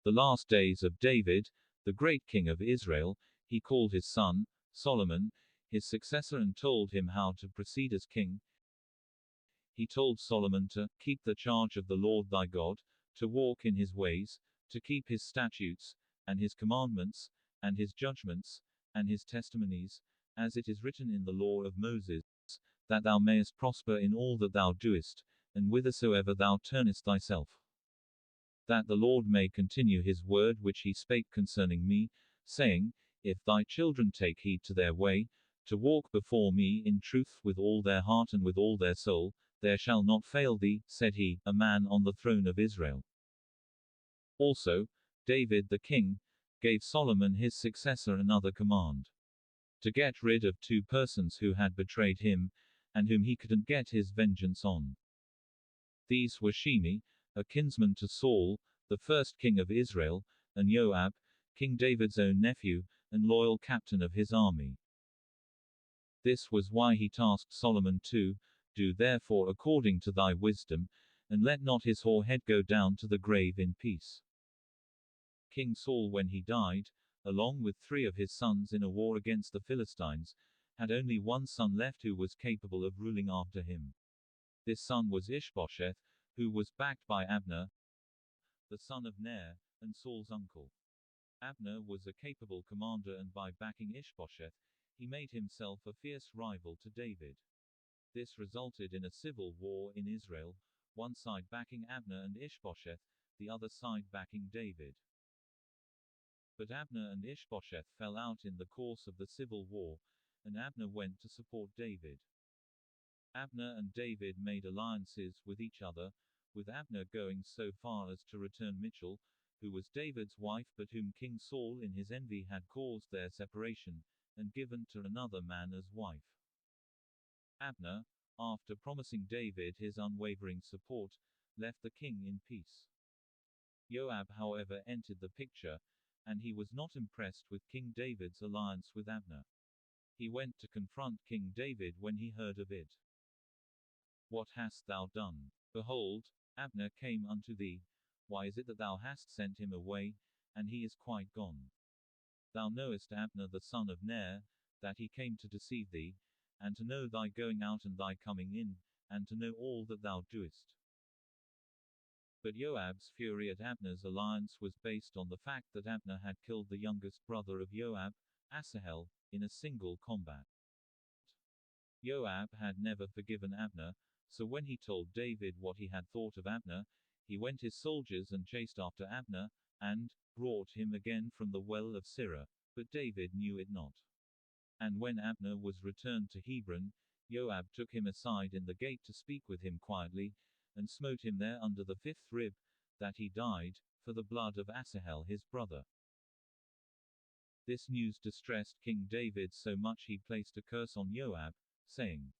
the last days of David, the great king of Israel, he called his son, Solomon, his successor, and told him how to proceed as king. He told Solomon to keep the charge of the Lord thy God, to walk in his ways, to keep his statutes, and his commandments, and his judgments, and his testimonies, as it is written in the law of Moses, that thou mayest prosper in all that thou doest, and whithersoever thou turnest thyself. That the Lord may continue his word which he spake concerning me, saying, If thy children take heed to their way, to walk before me in truth with all their heart and with all their soul, there shall not fail thee, said he, a man on the throne of Israel. Also, David the king gave Solomon his successor another command: to get rid of 2 persons who had betrayed him, and whom he couldn't get his vengeance on. These were Shimei, a kinsman to Saul, the first king of Israel, and Joab, King David's own nephew, and loyal captain of his army. This was why he tasked Solomon to do therefore according to thy wisdom, and let not his hoar head go down to the grave in peace. King Saul, when he died, along with 3 of his sons in a war against the Philistines, had only one son left who was capable of ruling after him. This son was Ishbosheth, who was backed by Abner, the son of Ner, and Saul's uncle. Abner was a capable commander, and by backing Ishbosheth, he made himself a fierce rival to David. This resulted in a civil war in Israel, one side backing Abner and Ishbosheth, the other side backing David. But Abner and Ishbosheth fell out in the course of the civil war, and Abner went to support David. Abner and David made alliances with each other, with Abner going so far as to return Michal, who was David's wife but whom King Saul in his envy had caused their separation, and given to another man as wife. Abner, after promising David his unwavering support, left the king in peace. Joab, however, entered the picture, and he was not impressed with King David's alliance with Abner. He went to confront King David when he heard of it. What hast thou done? Behold, Abner came unto thee. Why is it that thou hast sent him away, and he is quite gone? Thou knowest Abner the son of Ner, that he came to deceive thee, and to know thy going out and thy coming in, and to know all that thou doest. But Joab's fury at Abner's alliance was based on the fact that Abner had killed the youngest brother of Joab, Asahel, in a single combat. Joab had never forgiven Abner, so when he told David what he had thought of Abner, he went his soldiers and chased after Abner, and brought him again from the well of Sirah. But David knew it not. And when Abner was returned to Hebron, Joab took him aside in the gate to speak with him quietly, and smote him there under the 5th rib, that he died, for the blood of Asahel his brother. This news distressed King David so much he placed a curse on Joab, saying,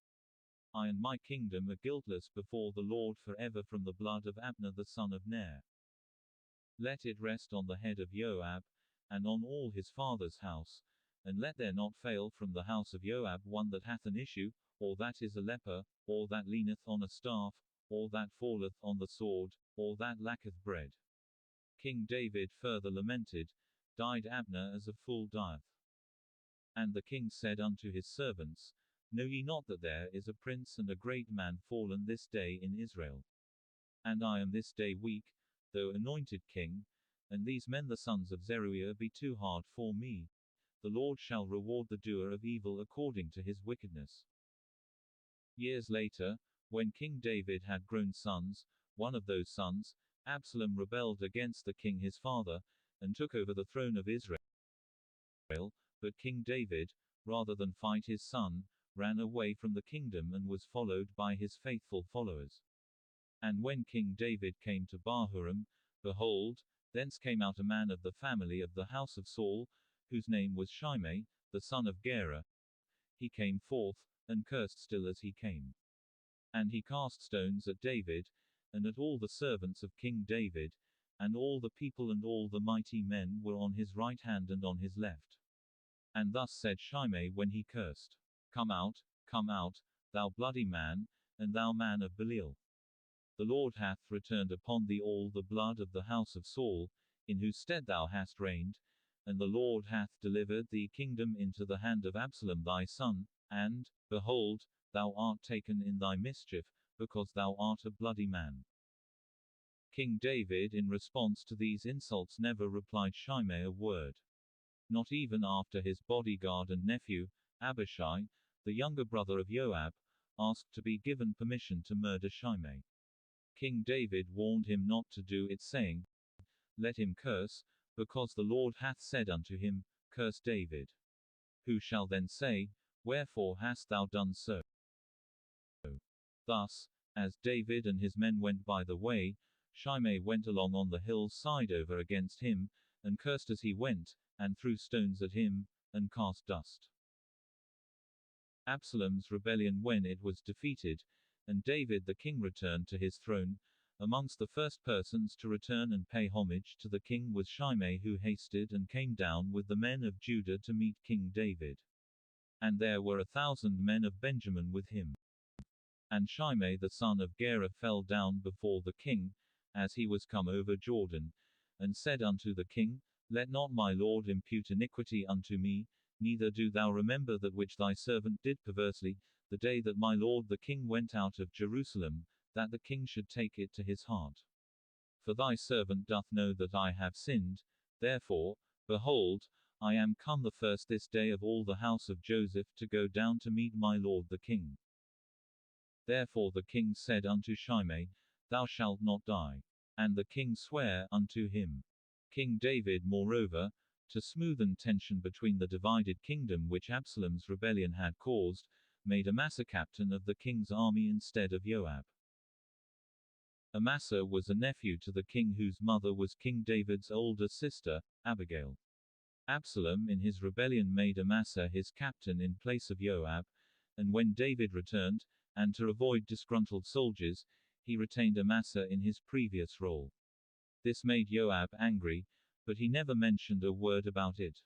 I and my kingdom are guiltless before the Lord forever from the blood of Abner the son of Ner. Let it rest on the head of Joab, and on all his father's house, and let there not fail from the house of Joab one that hath an issue, or that is a leper, or that leaneth on a staff, or that falleth on the sword, or that lacketh bread. King David further lamented, Died Abner as a fool dieth. And the king said unto his servants, Know ye not that there is a prince and a great man fallen this day in Israel? And I am this day weak, though anointed king, and these men the sons of Zeruiah be too hard for me. The Lord shall reward the doer of evil according to his wickedness. Years later, when King David had grown sons, one of those sons, Absalom, rebelled against the king his father, and took over the throne of Israel. But King David, rather than fight his son, ran away from the kingdom and was followed by his faithful followers. And when King David came to Bahurim, behold, thence came out a man of the family of the house of Saul, whose name was Shimei, the son of Gera. He came forth, and cursed still as he came. And he cast stones at David, and at all the servants of King David, and all the people and all the mighty men were on his right hand and on his left. And thus said Shimei when he cursed, come out, thou bloody man, and thou man of Belial. The Lord hath returned upon thee all the blood of the house of Saul, in whose stead thou hast reigned, and the Lord hath delivered the kingdom into the hand of Absalom thy son, and, behold, thou art taken in thy mischief, because thou art a bloody man. King David in response to these insults never replied Shimei a word. Not even after his bodyguard and nephew, Abishai, the younger brother of Joab, asked to be given permission to murder Shimei. King David warned him not to do it, saying, Let him curse, because the Lord hath said unto him, Curse David. Who shall then say, Wherefore hast thou done so? Thus, as David and his men went by the way, Shimei went along on the hill's side over against him, and cursed as he went, and threw stones at him, and cast dust. Absalom's rebellion when it was defeated, and David the king returned to his throne, amongst the first persons to return and pay homage to the king was Shimei, who hasted and came down with the men of Judah to meet King David. And there were 1,000 men of Benjamin with him. And Shimei the son of Gera fell down before the king, as he was come over Jordan, and said unto the king, Let not my lord impute iniquity unto me, neither do thou remember that which thy servant did perversely, the day that my lord the king went out of Jerusalem, that the king should take it to his heart. For thy servant doth know that I have sinned, therefore, behold, I am come the first this day of all the house of Joseph to go down to meet my lord the king. Therefore the king said unto Shimei, Thou shalt not die. And the king sware unto him. King David moreover, to smoothen tension between the divided kingdom which Absalom's rebellion had caused, made Amasa captain of the king's army instead of Joab. Amasa was a nephew to the king whose mother was King David's older sister, Abigail. Absalom in his rebellion made Amasa his captain in place of Joab, and when David returned, and to avoid disgruntled soldiers, he retained Amasa in his previous role. This made Joab angry, but he never mentioned a word about it.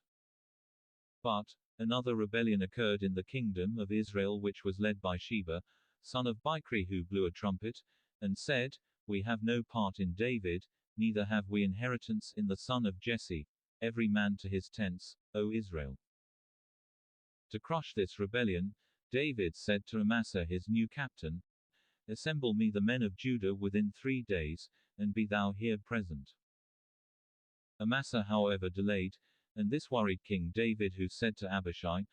But another rebellion occurred in the kingdom of Israel which was led by Sheba, son of Bichri, who blew a trumpet, and said, We have no part in David, neither have we inheritance in the son of Jesse, every man to his tents, O Israel. To crush this rebellion, David said to Amasa his new captain, Assemble me the men of Judah within 3 days, and be thou here present. Amasa however delayed, and this worried King David, who said to Abishai,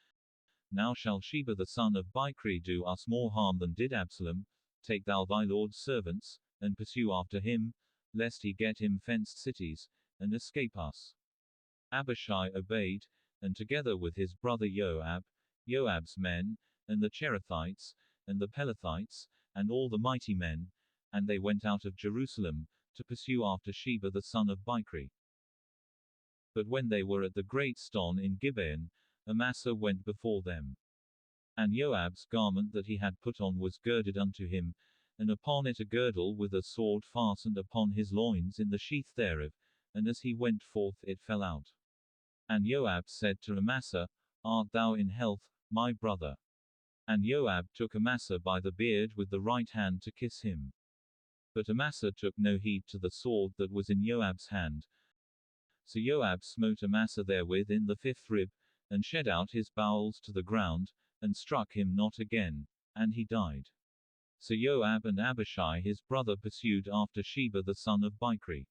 Now shall Sheba the son of Bichri do us more harm than did Absalom, take thou thy lord's servants, and pursue after him, lest he get him fenced cities, and escape us. Abishai obeyed, and together with his brother Joab, Joab's men, and the Cherethites, and the Pelethites, and all the mighty men, and they went out of Jerusalem, to pursue after Sheba the son of Bichri. But when they were at the great stone in Gibeon, Amasa went before them. And Joab's garment that he had put on was girded unto him, and upon it a girdle with a sword fastened upon his loins in the sheath thereof, and as he went forth it fell out. And Joab said to Amasa, Art thou in health, my brother? And Joab took Amasa by the beard with the right hand to kiss him. But Amasa took no heed to the sword that was in Joab's hand. So Joab smote Amasa therewith in the 5th rib, and shed out his bowels to the ground, and struck him not again, and he died. So Joab and Abishai his brother pursued after Sheba the son of Bichri.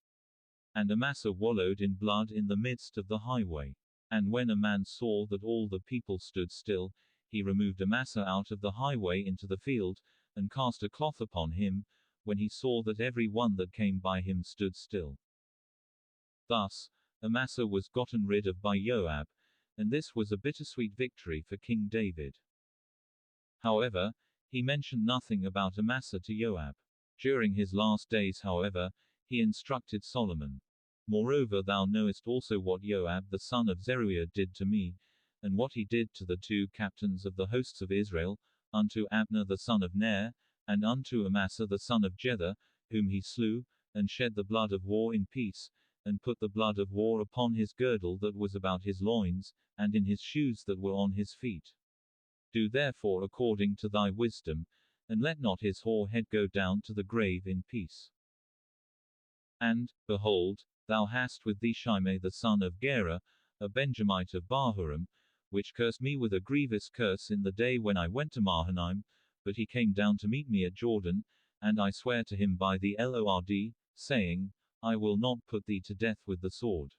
And Amasa wallowed in blood in the midst of the highway. And when a man saw that all the people stood still, he removed Amasa out of the highway into the field, and cast a cloth upon him, when he saw that every one that came by him stood still. Thus, Amasa was gotten rid of by Joab, and this was a bittersweet victory for King David. However, he mentioned nothing about Amasa to Joab. During his last days, however, he instructed Solomon. Moreover, thou knowest also what Joab the son of Zeruiah did to me, and what he did to the 2 captains of the hosts of Israel, unto Abner the son of Ner, and unto Amasa the son of Jether, whom he slew, and shed the blood of war in peace, and put the blood of war upon his girdle that was about his loins, and in his shoes that were on his feet. Do therefore according to thy wisdom, and let not his hoar head go down to the grave in peace. And, behold, Thou hast with thee Shimei the son of Gera, a Benjamite of Bahurim, which cursed me with a grievous curse in the day when I went to Mahanaim, but he came down to meet me at Jordan, and I swear to him by the Lord, saying, I will not put thee to death with the sword.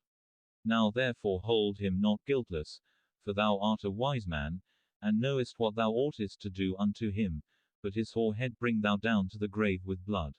Now therefore hold him not guiltless, for thou art a wise man, and knowest what thou oughtest to do unto him, but his hoar head bring thou down to the grave with blood.